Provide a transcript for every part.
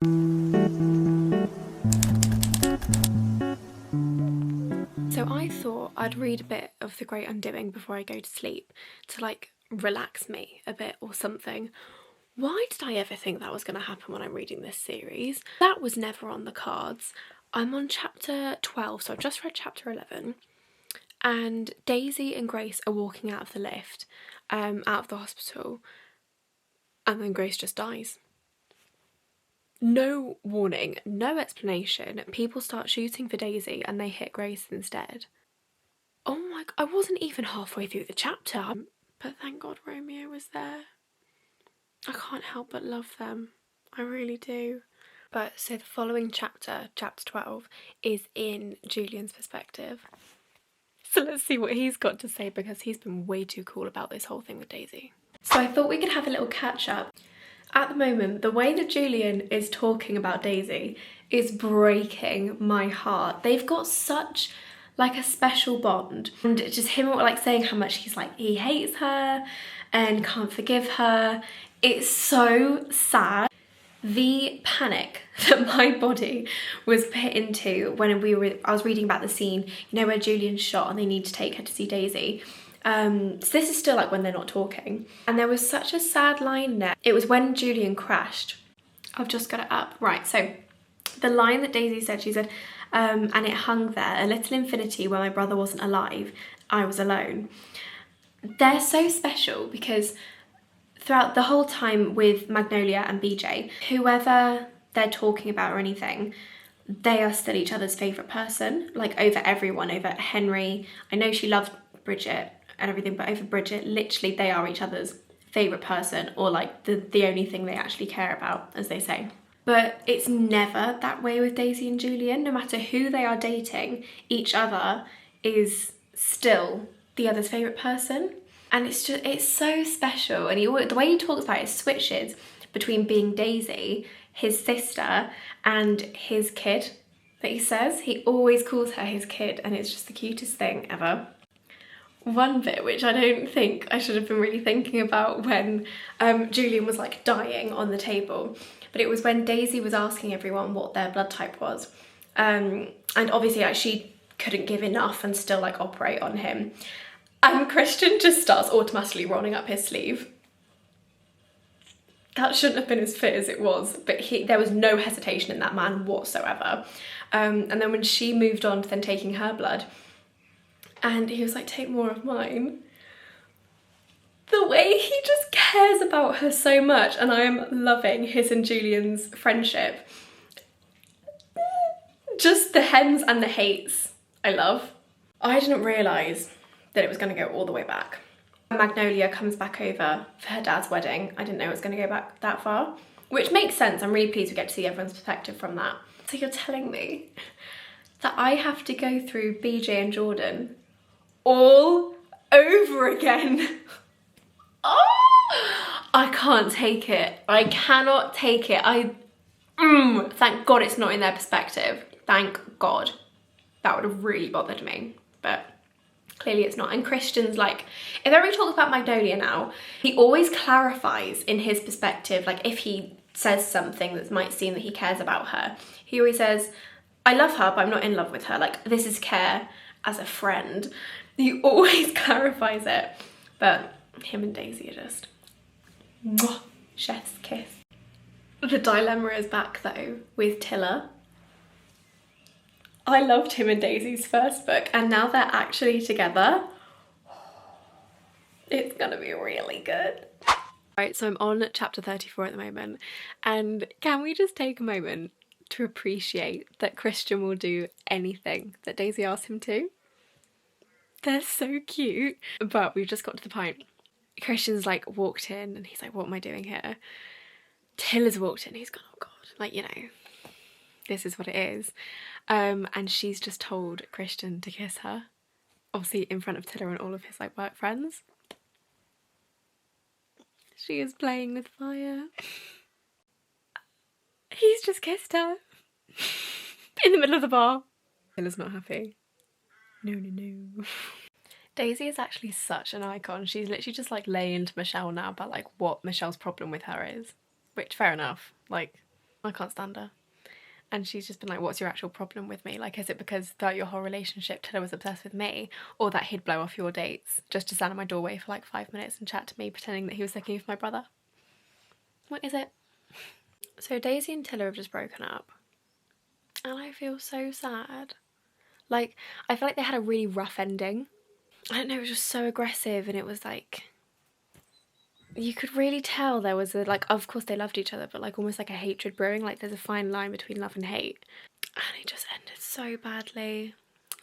So I thought I'd read a bit of The Great Undoing before I go to sleep to like relax me a bit or something. Why did I ever think that was going to happen when I'm reading this series? That was never on the cards. I'm on chapter 12, so I've just read chapter 11, and Daisy and Grace are walking out of the lift, out of the hospital, and then Grace just dies. No warning, no explanation. People start shooting for Daisy and they hit Grace instead. Oh my god, I wasn't even halfway through the chapter, but thank God Romeo was there. I can't help but love them. I really do. But so the following chapter, chapter 12, is in Julian's perspective. So let's see what he's got to say, because he's been way too cool about this whole thing with Daisy. So I thought we could have a little catch up. At the moment, the way that Julian is talking about Daisy is breaking my heart. They've got such like a special bond, and just him like saying how much he hates her and can't forgive her. It's so sad. The panic that my body was put into when I was reading about the scene, you know, where Julian's shot and they need to take her to see Daisy. So this is still like when they're not talking. And there was such a sad line there. It was when Julian crashed. I've just got it up. Right, so the line that Daisy said, she said, and it hung there, a little infinity where my brother wasn't alive, I was alone. They're so special because throughout the whole time with Magnolia and BJ, whoever they're talking about or anything, they are still each other's favourite person, like over everyone, over Henry. I know she loved Bridget and everything, but over Bridget, literally they are each other's favourite person, or like the only thing they actually care about, as they say. But it's never that way with Daisy and Julian. No matter who they are dating, each other is still the other's favourite person. And it's so special. And the way he talks about it switches between being Daisy, his sister, and his kid that he says. He always calls her his kid, and it's just the cutest thing ever. One bit which I don't think I should have been really thinking about when Julian was like dying on the table, but it was when Daisy was asking everyone what their blood type was, and obviously like she couldn't give enough and still like operate on him, and Christian just starts automatically rolling up his sleeve. That shouldn't have been as fit as it was, but there was no hesitation in that man whatsoever. And then when she moved on to then taking her blood, and he was like, take more of mine. The way he just cares about her so much, and I am loving his and Julian's friendship. Just the hems and the hates, I love. I didn't realise that it was going to go all the way back. Magnolia comes back over for her dad's wedding. I didn't know it was going to go back that far, which makes sense. I'm really pleased we get to see everyone's perspective from that. So you're telling me that I have to go through BJ and Jordan all over again? Oh, I can't take it. I cannot take it. Thank God it's not in their perspective. Thank God. That would have really bothered me, but clearly it's not. And Christian's like, if everybody talks about Magnolia now, he always clarifies in his perspective, like if he says something that might seem that he cares about her, he always says, I love her, but I'm not in love with her. Like, this is care as a friend. He always clarifies it. But him and Daisy are just mwah, chef's kiss. The dilemma is back though with Tiller. I loved him and Daisy's first book, and now they're actually together. It's gonna be really good. Right, so I'm on chapter 34 at the moment, and can we just take a moment to appreciate that Christian will do anything that Daisy asks him to? They're so cute. But we've just got to the point. Christian's like walked in and he's like, what am I doing here? Tiller's walked in, he's gone, oh God, like, you know, this is what it is. And she's just told Christian to kiss her, obviously in front of Tiller and all of his like work friends. She is playing with fire. He's just kissed her in the middle of the bar. Tiller's not happy. No, no, no. Daisy is actually such an icon. She's literally just like laying to Michelle now about like what Michelle's problem with her is. Which, fair enough. Like, I can't stand her. And she's just been like, what's your actual problem with me? Like, is it because throughout your whole relationship Taylor was obsessed with me, or that he'd blow off your dates just to stand at my doorway for like 5 minutes and chat to me, pretending that he was looking for my brother? What is it? So Daisy and Taylor have just broken up, and I feel so sad. Like, I feel like they had a really rough ending. I don't know, it was just so aggressive, and it was like, you could really tell there was a, like, of course they loved each other, but like almost like a hatred brewing. Like, there's a fine line between love and hate, and it just ended so badly.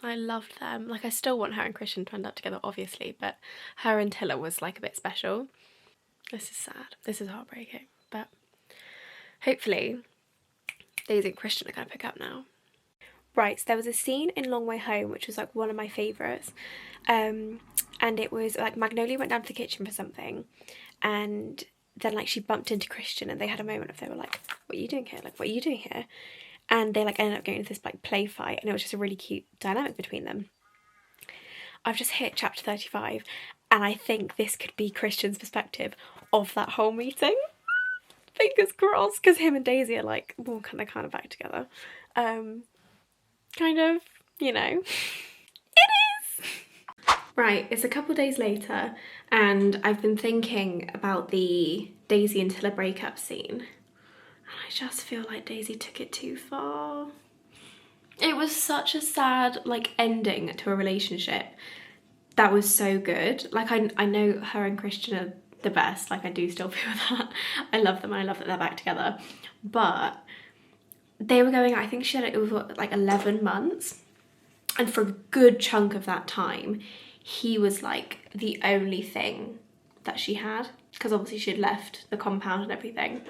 I loved them. Like, I still want her and Christian to end up together, obviously, but her and Tilla was like a bit special. This is sad. This is heartbreaking, but hopefully Daisy and Christian are going to pick up now. Right, so there was a scene in Long Way Home which was like one of my favourites, and it was like Magnolia went down to the kitchen for something, and then like she bumped into Christian, and they had a moment of, they were like, what are you doing here? Like, what are you doing here? And they like ended up going into this like play fight, and it was just a really cute dynamic between them. I've just hit chapter 35, and I think this could be Christian's perspective of that whole meeting. Fingers crossed, because him and Daisy are like, well, they're kind of back together. Kind of, you know. It is! Right, it's a couple days later, and I've been thinking about the Daisy and Tilla breakup scene, and I just feel like Daisy took it too far. It was such a sad, like, ending to a relationship that was so good. Like, I know her and Christian are the best. Like, I do still feel that. I love them, and I love that they're back together. But they were going, I think she said it was like 11 months. And for a good chunk of that time, he was like the only thing that she had. Because obviously she'd left the compound and everything.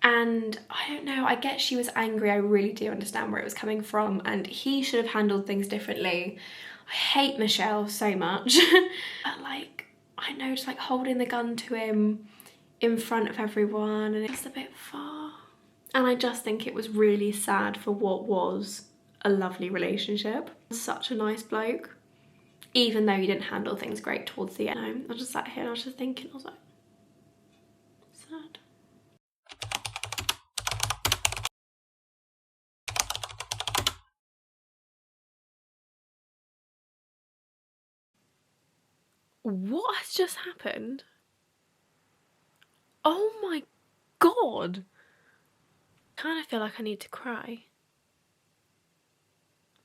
And I don't know, I get she was angry. I really do understand where it was coming from. And he should have handled things differently. I hate Michelle so much. But like, I know, just like holding the gun to him in front of everyone, and it's a bit far. And I just think it was really sad for what was a lovely relationship. Such a nice bloke, even though he didn't handle things great towards the end. I just sat here and I was just thinking, I was like, sad. What has just happened? Oh my god. I kind of feel like I need to cry,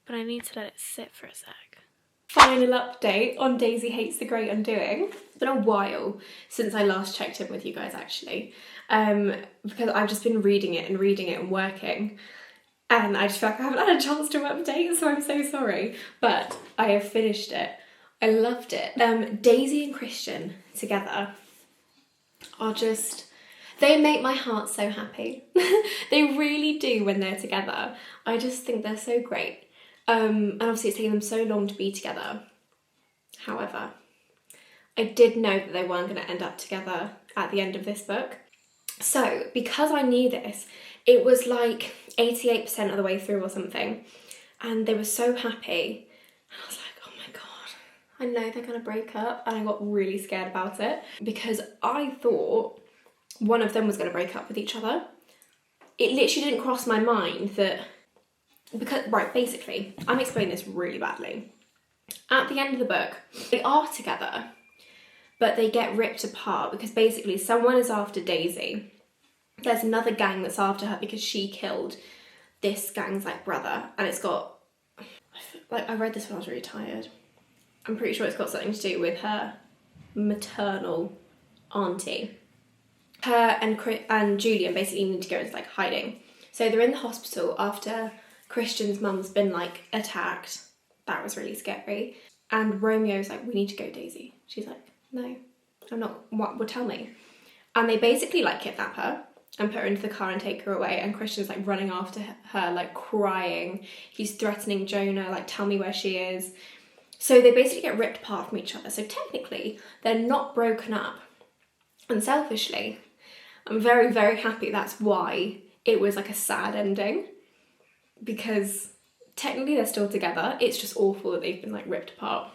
but I need to let it sit for a sec. Final update on Daisy Hates the Great Undoing. It's been a while since I last checked in with you guys, actually, because I've just been reading it and working, and I just feel like I haven't had a chance to update, so I'm so sorry, but I have finished it. I loved it. Daisy and Christian together are just, they make my heart so happy. They really do when they're together. I just think they're so great. And obviously it's taken them so long to be together. However, I did know that they weren't going to end up together at the end of this book. So because I knew this, it was like 88% of the way through or something, and they were so happy. I was like, oh my god, I know they're going to break up, and I got really scared about it because I thought one of them was going to break up with each other. It literally didn't cross my mind that, because, right, basically, I'm explaining this really badly. At the end of the book, they are together, but they get ripped apart because basically someone is after Daisy. There's another gang that's after her because she killed this gang's like brother, and it's got, like, I read this when I was really tired. I'm pretty sure it's got something to do with her maternal auntie. Her and Julian basically need to go into like hiding. So they're in the hospital after Christian's mum's been like attacked. That was really scary. And Romeo's like, we need to go, Daisy. She's like, no, I'm not, what, well, tell me. And they basically like kidnap her and put her into the car and take her away, and Christian's like running after her, like crying. He's threatening Jonah, like, tell me where she is. So they basically get ripped apart from each other. So technically they're not broken up. And selfishly, I'm very, very happy that's why it was like a sad ending, because technically they're still together. It's just awful that they've been like ripped apart.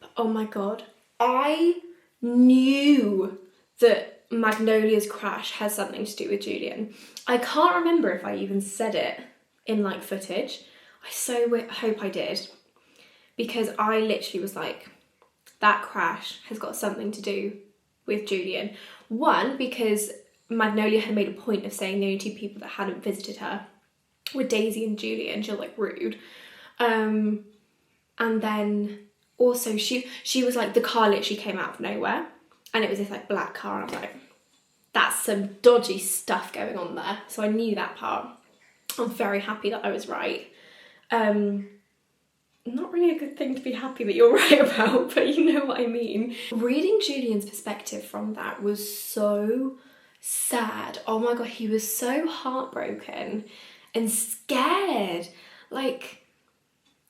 But oh my god, I knew that Magnolia's crash has something to do with Julian. I can't remember if I even said it in like footage. I so hope I did, because I literally was like, that crash has got something to do with Julian. One, because Magnolia had made a point of saying the only two people that hadn't visited her were Daisy and Julian. She was like rude. And then also she was like, the car literally came out of nowhere, and it was this like black car, and I was like, that's some dodgy stuff going on there. So I knew that part. I'm very happy that I was right. Not really a good thing to be happy that you're right about, but you know what I mean. Reading Julian's perspective from that was so sad. Oh my god, he was so heartbroken and scared. Like,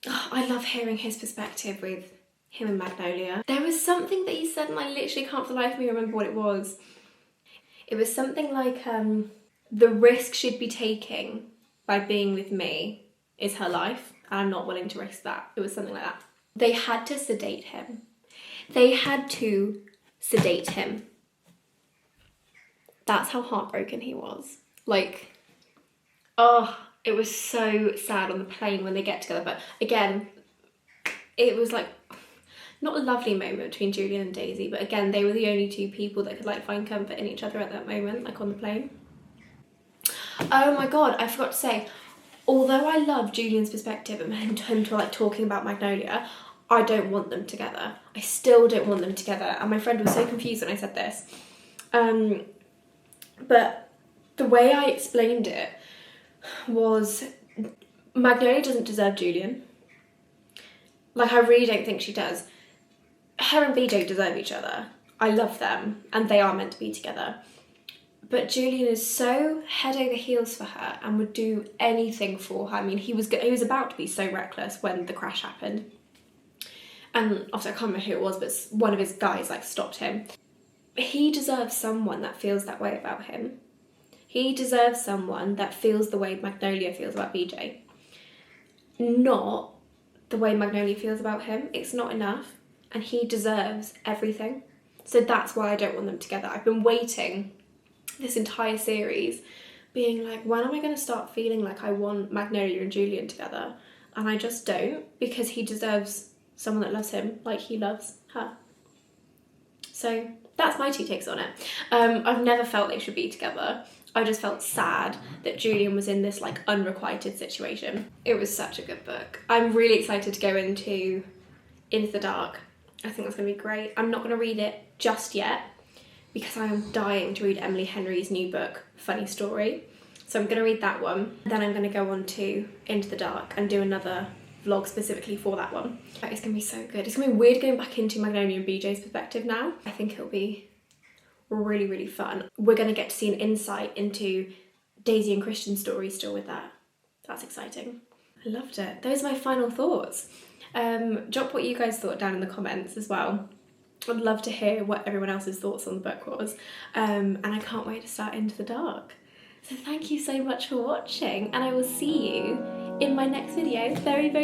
oh, I love hearing his perspective with him and Magnolia. There was something that he said, and I literally can't for the life of me remember what it was. It was something like, the risk she'd be taking by being with me is her life, and I'm not willing to risk that. It was something like that. They had to sedate him. They had to sedate him. That's how heartbroken he was. Like, oh, it was so sad on the plane when they get together. But again, it was like, not a lovely moment between Julian and Daisy, but again, they were the only two people that could like find comfort in each other at that moment, like on the plane. Oh my god, I forgot to say, although I love Julian's perspective and him to like talking about Magnolia, I don't want them together. I still don't want them together, and my friend was so confused when I said this. But the way I explained it was, Magnolia doesn't deserve Julian. Like, I really don't think she does. Her and BJ deserve each other. I love them, and they are meant to be together. But Julian is so head over heels for her and would do anything for her. I mean, he was about to be so reckless when the crash happened. And obviously I can't remember who it was, but one of his guys like stopped him. He deserves someone that feels that way about him. He deserves someone that feels the way Magnolia feels about BJ. Not the way Magnolia feels about him. It's not enough. And he deserves everything. So that's why I don't want them together. I've been waiting this entire series being like, when am I going to start feeling like I want Magnolia and Julian together? And I just don't, because he deserves someone that loves him like he loves her. So that's my two takes on it. I've never felt they should be together. I just felt sad that Julian was in this like unrequited situation. It was such a good book. I'm really excited to go into the Dark. I think that's going to be great. I'm not going to read it just yet because I am dying to read Emily Henry's new book, Funny Story. So I'm going to read that one. Then I'm going to go on to Into the Dark and do another vlog specifically for that one. It's going to be so good. It's going to be weird going back into Magnolia and BJ's perspective now. I think it'll be really, really fun. We're going to get to see an insight into Daisy and Christian's story still with that. That's exciting. I loved it. Those are my final thoughts. Drop what you guys thought down in the comments as well. I'd love to hear what everyone else's thoughts on the book was. And I can't wait to start Into the Dark. So thank you so much for watching, and I will see you in my next video very, very